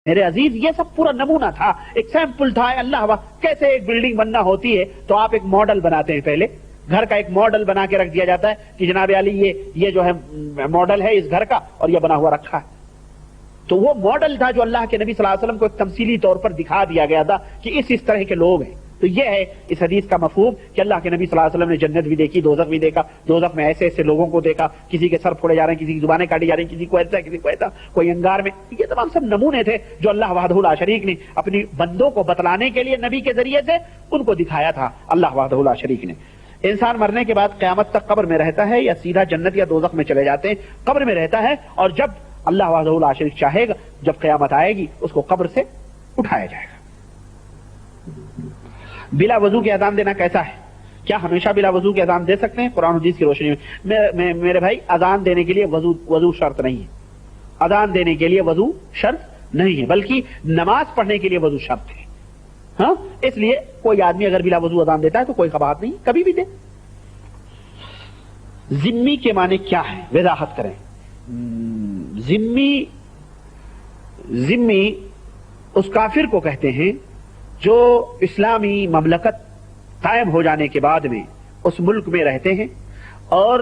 میرے عزیز یہ سب پورا نمونہ تھا، ایک سیمپل تھا. اللہ کیسے ایک بلڈنگ بننا ہوتی ہے تو آپ ایک ماڈل بناتے ہیں، پہلے گھر کا ایک ماڈل بنا کے رکھ دیا جاتا ہے کہ جناب علی یہ جو ہے ماڈل ہے اس گھر کا اور یہ بنا ہوا رکھا ہے. تو وہ ماڈل تھا جو اللہ کے نبی صلی اللہ علیہ وسلم کو ایک تمثیلی طور پر دکھا دیا گیا تھا کہ اس طرح کے لوگ ہیں. تو یہ ہے اس حدیث کا مفہوم کہ اللہ کے نبی صلی اللہ علیہ وسلم نے جنت بھی دیکھی، دوزخ بھی دیکھا. دوزخ میں ایسے ایسے لوگوں کو دیکھا، کسی کے سر پھوڑے جا رہے ہیں، کسی کی زبانیں کاٹی جا رہی ہیں، کسی کو ایسا کسی کو ایسا، کوئی انگار میں. یہ تمام سب نمونے تھے جو اللہ وحدہ لا شریک نے اپنی بندوں کو بتلانے کے لیے نبی کے ذریعے سے ان کو دکھایا تھا. اللہ وحدہ لا شریک نے. انسان مرنے کے بعد قیامت تک قبر میں رہتا ہے یا سیدھا جنت یا دوزخ میں چلے جاتے ہیں؟ قبر میں رہتا ہے، اور جب اللہ وحدہ لا شریک چاہے گا، جب قیامت آئے گی اس کو قبر سے اٹھایا جائے گا. بلا وضو کی اذان دینا کیسا ہے؟ کیا ہمیشہ بلا وضو کی اذان دے سکتے ہیں؟ قرآن حدیث کی روشنی میں میرے بھائی اذان دینے کے لیے وضو شرط نہیں ہے. اذان دینے کے لیے وضو شرط نہیں ہے، بلکہ نماز پڑھنے کے لیے وضو شرط ہے. ہاں، اس لیے کوئی آدمی اگر بلا وضو اذان دیتا ہے تو کوئی قباحت نہیں، کبھی بھی دے. ذمی کے معنی کیا ہے؟ وضاحت کریں. ذمی اس کافر کو کہتے ہیں جو اسلامی مملکت قائم ہو جانے کے بعد میں اس ملک میں رہتے ہیں اور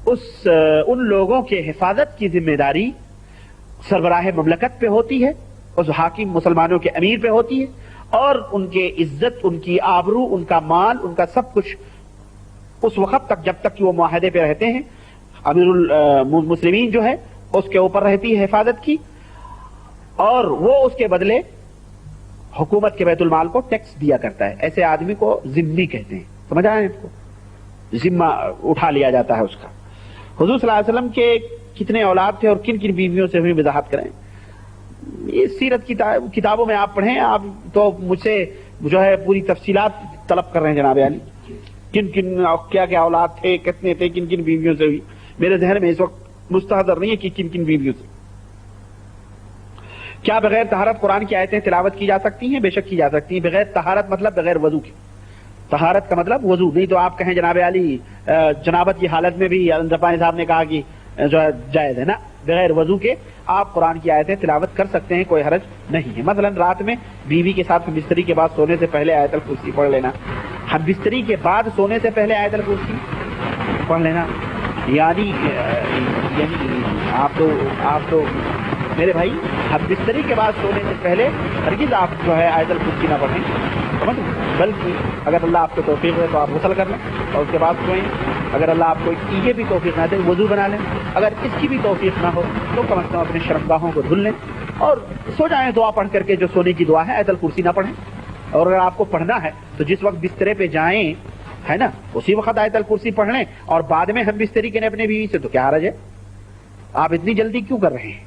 ان لوگوں کے حفاظت کی ذمہ داری سربراہ مملکت پہ ہوتی ہے، اس حاکم مسلمانوں کے امیر پہ ہوتی ہے، اور ان کے عزت، ان کی آبرو، ان کا مال، ان کا سب کچھ اس وقت تک جب تک کہ وہ معاہدے پہ رہتے ہیں امیر المسلمین جو ہے اس کے اوپر رہتی ہے حفاظت کی، اور وہ اس کے بدلے حکومت کے بیت المال کو ٹیکس دیا کرتا ہے. ایسے آدمی کو ذمی کہتے ہیں. سمجھ آئے آپ کو؟ ذمہ اٹھا لیا جاتا ہے اس کا. حضور صلی اللہ علیہ وسلم کے کتنے اولاد تھے اور کن کن بیویوں سے ہمیں وضاحت کریں. یہ سیرت کی کتابوں میں آپ پڑھیں. آپ تو مجھ سے جو ہے پوری تفصیلات طلب کر رہے ہیں جناب علی، کن کن کیا کیا اولاد تھے، کتنے تھے، کن کن بیویوں سے ہوئی. میرے ذہن میں اس وقت مستحضر نہیں ہے کہ کن کن بیویوں سے. کیا بغیر طہارت قرآن کی آیتیں تلاوت کی جا سکتی ہیں؟ بے شک کی جا سکتی ہیں. بغیر طہارت مطلب بغیر وضو کی. طہارت کا مطلب وضو نہیں. تو آپ کہیں جناب علی جنابت کی حالت میں بھی رفاعی صاحب نے کہا کہ جو ہے جائز ہے نا، بغیر وضو کے آپ قرآن کی آیتیں تلاوت کر سکتے ہیں، کوئی حرج نہیں ہے. مثلا رات میں بیوی کے ساتھ ہم بستری کے بعد سونے سے پہلے آیت الکرسی پڑھ لینا. ہم بستری کے بعد سونے سے پہلے آیت الکرسی پڑھ لینا، یعنی آپ تو میرے بھائی ہم بستری کے بعد سونے سے پہلے ہرگز آپ جو ہے آیت الکرسی نہ پڑھیں، سمجھ، بلکہ اگر اللہ آپ کو توفیق دے تو آپ غسل کر لیں اور اس کے بعد سوئیں. اگر اللہ آپ کو یہ بھی توفیق نہ دے وضو بنا لیں. اگر اس کی بھی توفیق نہ ہو تو کم از کم اپنے شرمگاہوں کو دھل لیں اور سو جائیں. دعا پڑھ کر کے جو سونے کی دعا ہے آیت الکرسی نہ پڑھیں. اور اگر آپ کو پڑھنا ہے تو جس وقت بسترے پہ جائیں ہے نا اسی وقت آیت الکرسی پڑھ لیں اور بعد میں ہم بستری کریں اپنے بیوی سے، تو کیا حرج ہے؟ آپ اتنی جلدی کیوں کر رہے ہیں؟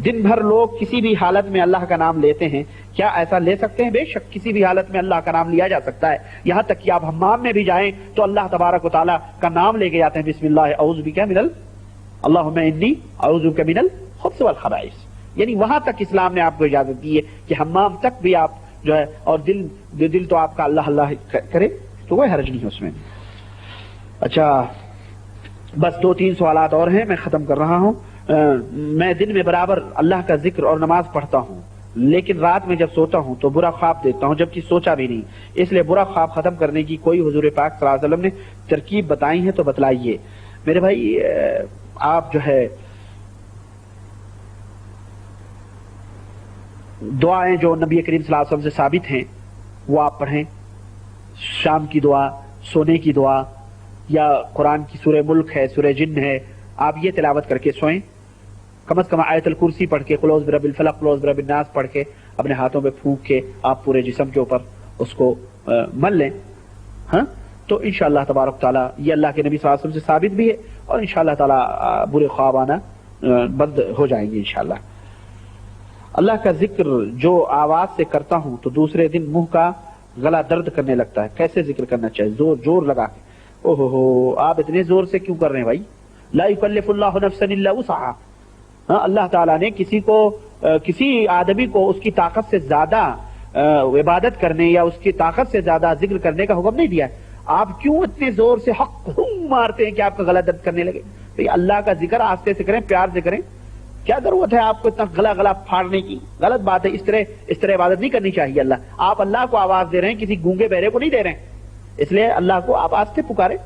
دن بھر لوگ کسی بھی حالت میں اللہ کا نام لیتے ہیں، کیا ایسا لے سکتے ہیں؟ بے شک کسی بھی حالت میں اللہ کا نام لیا جا سکتا ہے. یہاں تک کہ آپ حمام میں بھی جائیں تو اللہ تبارک و تعالیٰ کا نام لے کے جاتے ہیں. بسم اللہ اعوذ بک من اللہم انی اعوذ بک من الخبث والخبائث. یعنی وہاں تک اسلام نے آپ کو اجازت دی ہے کہ حمام تک بھی آپ جو ہے، اور دل تو آپ کا اللہ اللہ کرے تو کوئی حرج نہیں ہے اس میں. اچھا بس 2-3 سوالات اور ہیں، میں ختم کر رہا ہوں. میں دن میں برابر اللہ کا ذکر اور نماز پڑھتا ہوں، لیکن رات میں جب سوتا ہوں تو برا خواب دیتا ہوں جبکہ سوچا بھی نہیں. اس لیے برا خواب ختم کرنے کی کوئی حضور پاک صلی اللہ علیہ وسلم نے ترکیب بتائی ہے تو بتلائیے. میرے بھائی آپ جو ہے دعائیں جو نبی کریم صلی اللہ علیہ وسلم سے ثابت ہیں وہ آپ پڑھیں. شام کی دعا، سونے کی دعا، یا قرآن کی سورہ ملک ہے، سورہ جن ہے، آپ یہ تلاوت کر کے سوئیں. کم از کم آیت الکرسی پڑھ کے، قل اعوذ برب الفلق، قل اعوذ برب الناس پڑھ کے اپنے ہاتھوں پہ پھونک کے آپ پورے جسم کے اوپر اس کو مل لیں. ہاں تو انشاءاللہ تبارک تعالیٰ یہ اللہ کے نبی صلی اللہ علیہ وسلم سے ثابت بھی ہے، اور انشاءاللہ تعالیٰ برے خواب آنا بند ہو جائیں گے انشاءاللہ. اللہ کا ذکر جو آواز سے کرتا ہوں تو دوسرے دن منہ کا گلا درد کرنے لگتا ہے، کیسے ذکر کرنا چاہیے؟ زور لگا کے. اوہو آپ اتنے زور سے کیوں کر رہے ہیں بھائی؟ لا یکلف اللہ نفسا الا وسعہا. اللہ تعالیٰ نے کسی آدمی کو اس کی طاقت سے زیادہ عبادت کرنے یا اس کی طاقت سے زیادہ ذکر کرنے کا حکم نہیں دیا ہے. آپ کیوں اتنے زور سے حق مارتے ہیں کہ آپ کا گلا درد کرنے لگے؟ بھئی اللہ کا ذکر آہستہ سے کریں، پیار سے کریں، کیا ضرورت ہے آپ کو اتنا گلا گلا پھاڑنے کی؟ غلط بات ہے، اس طرح عبادت نہیں کرنی چاہیے. آپ اللہ کو آواز دے رہے ہیں، کسی گونگے بہرے کو نہیں دے رہے ہیں، اس لیے اللہ کو آپ آواز سے پکارے.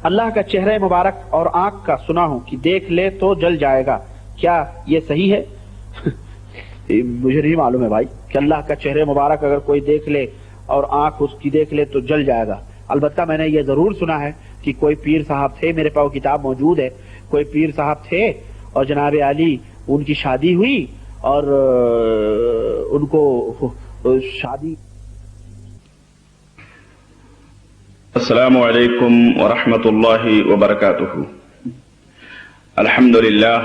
اللہ کا چہرہ مبارک اور آنکھ کا سنا ہوں کہ دیکھ لے تو جل جائے گا، کیا یہ صحیح ہے؟ مجھے نہیں معلوم ہے بھائی کہ اللہ کا چہرہ مبارک اگر کوئی دیکھ لے اور آنکھ اس کی دیکھ لے تو جل جائے گا. البتہ میں نے یہ ضرور سنا ہے کہ کوئی پیر صاحب تھے، میرے پاس کتاب موجود ہے، کوئی پیر صاحب تھے اور جناب علی ان کی شادی ہوئی اور ان کو شادی. السلام علیکم ورحمۃ اللہ وبرکاتہ. الحمد للہ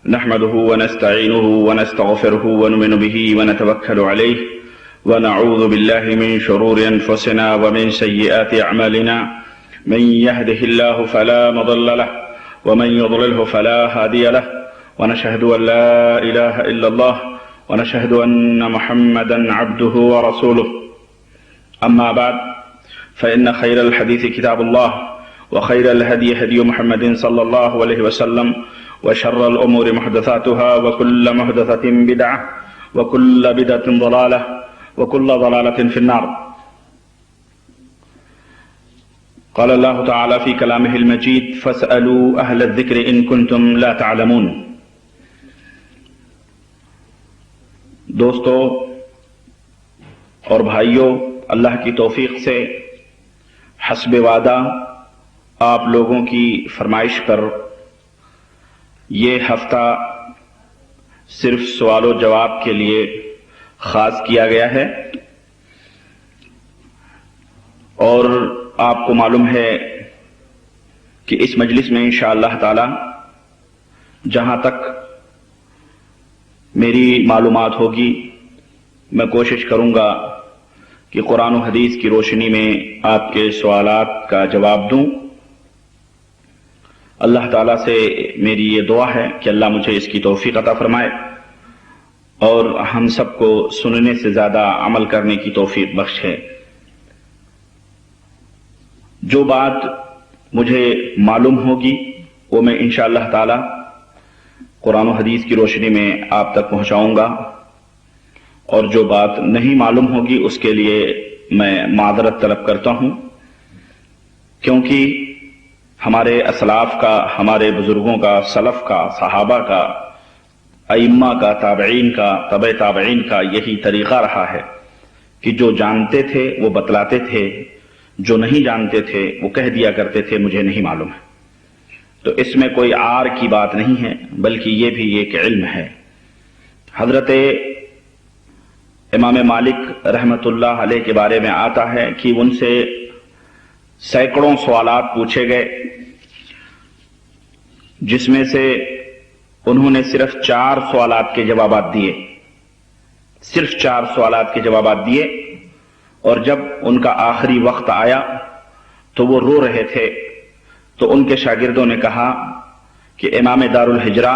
نحمده ونستعینه ونستغفره ونؤمن به ونتوکل علیہ ونعوذ باللہ من شرور انفسنا ومن سیئات اعمالنا. من يهده الله فلا مضل له ومن يضلله فلا هادي له ونشهد أن لا إله إلا الله ونشهد أن محمدا عبده ورسوله. أما بعد فإن خير الحديث كتاب الله وخير الهدي هدي محمد صلى الله عليه وسلم وشر الأمور محدثاتها وكل محدثة بدعة وكل بدعة ضلالة وكل ضلالة في النار. قال الله تعالى في كلامه المجيد فاسألوا أهل الذكر إن كنتم لا تعلمون. دوستو اور بھائیوں، اللہ کی توفیق سے حسب وعدہ آپ لوگوں کی فرمائش پر یہ ہفتہ صرف سوال و جواب کے لیے خاص کیا گیا ہے. اور آپ کو معلوم ہے کہ اس مجلس میں انشاءاللہ تعالی جہاں تک میری معلومات ہوگی میں کوشش کروں گا کہ قرآن و حدیث کی روشنی میں آپ کے سوالات کا جواب دوں. اللہ تعالیٰ سے میری یہ دعا ہے کہ اللہ مجھے اس کی توفیق عطا فرمائے اور ہم سب کو سننے سے زیادہ عمل کرنے کی توفیق بخشے. جو بات مجھے معلوم ہوگی وہ میں انشاءاللہ تعالی قرآن و حدیث کی روشنی میں آپ تک پہنچاؤں گا، اور جو بات نہیں معلوم ہوگی اس کے لیے میں معذرت طلب کرتا ہوں، کیونکہ ہمارے اسلاف کا، ہمارے بزرگوں کا، سلف کا، صحابہ کا، ائمہ کا، تابعین کا، تبع تابعین کا یہی طریقہ رہا ہے کہ جو جانتے تھے وہ بتلاتے تھے، جو نہیں جانتے تھے وہ کہہ دیا کرتے تھے مجھے نہیں معلوم ہے. تو اس میں کوئی عار کی بات نہیں ہے، بلکہ یہ بھی ایک علم ہے. حضرت امام مالک رحمۃ اللہ علیہ کے بارے میں آتا ہے کہ ان سے سینکڑوں سوالات پوچھے گئے، جس میں سے انہوں نے صرف 4 سوالات کے جوابات دیے، صرف 4 سوالات کے جوابات دیے. اور جب ان کا آخری وقت آیا تو وہ رو رہے تھے، تو ان کے شاگردوں نے کہا کہ امام دار الہجرہ،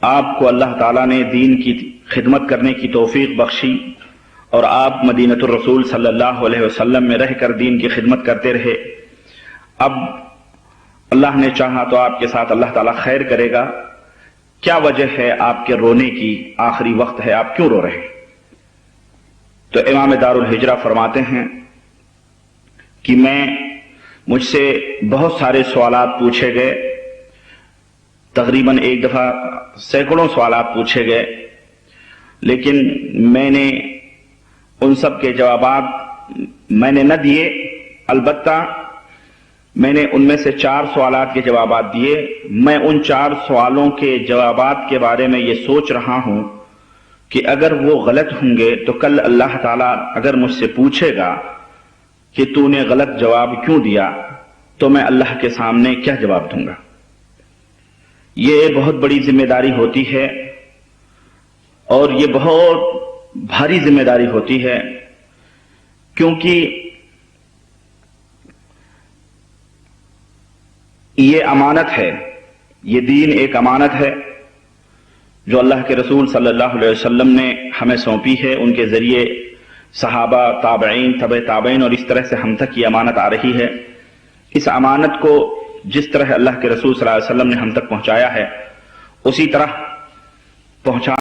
آپ کو اللہ تعالیٰ نے دین کی خدمت کرنے کی توفیق بخشی اور آپ مدینۃ الرسول صلی اللہ علیہ وسلم میں رہ کر دین کی خدمت کرتے رہے. اب اللہ نے چاہا تو آپ کے ساتھ اللہ تعالیٰ خیر کرے گا. کیا وجہ ہے آپ کے رونے کی؟ آخری وقت ہے، آپ کیوں رو رہے ہیں؟ تو امام دار الہجرہ فرماتے ہیں کہ مجھ سے بہت سارے سوالات پوچھے گئے، تقریباً ایک دفعہ سینکڑوں سوالات پوچھے گئے، لیکن میں نے ان سب کے جوابات میں نے نہ دیے. البتہ میں نے ان میں سے 4 سوالات کے جوابات دیے. میں ان 4 سوالوں کے جوابات کے بارے میں یہ سوچ رہا ہوں کہ اگر وہ غلط ہوں گے تو کل اللہ تعالیٰ اگر مجھ سے پوچھے گا کہ تو نے غلط جواب کیوں دیا، تو میں اللہ کے سامنے کیا جواب دوں گا. یہ بہت بڑی ذمہ داری ہوتی ہے، اور یہ بہت بھاری ذمہ داری ہوتی ہے، کیونکہ یہ امانت ہے، یہ دین ایک امانت ہے جو اللہ کے رسول صلی اللہ علیہ وسلم نے ہمیں سونپی ہے. ان کے ذریعے صحابہ، تابعین، تبع تابعین اور اس طرح سے ہم تک یہ امانت آ رہی ہے. اس امانت کو جس طرح اللہ کے رسول صلی اللہ علیہ وسلم نے ہم تک پہنچایا ہے اسی طرح پہنچا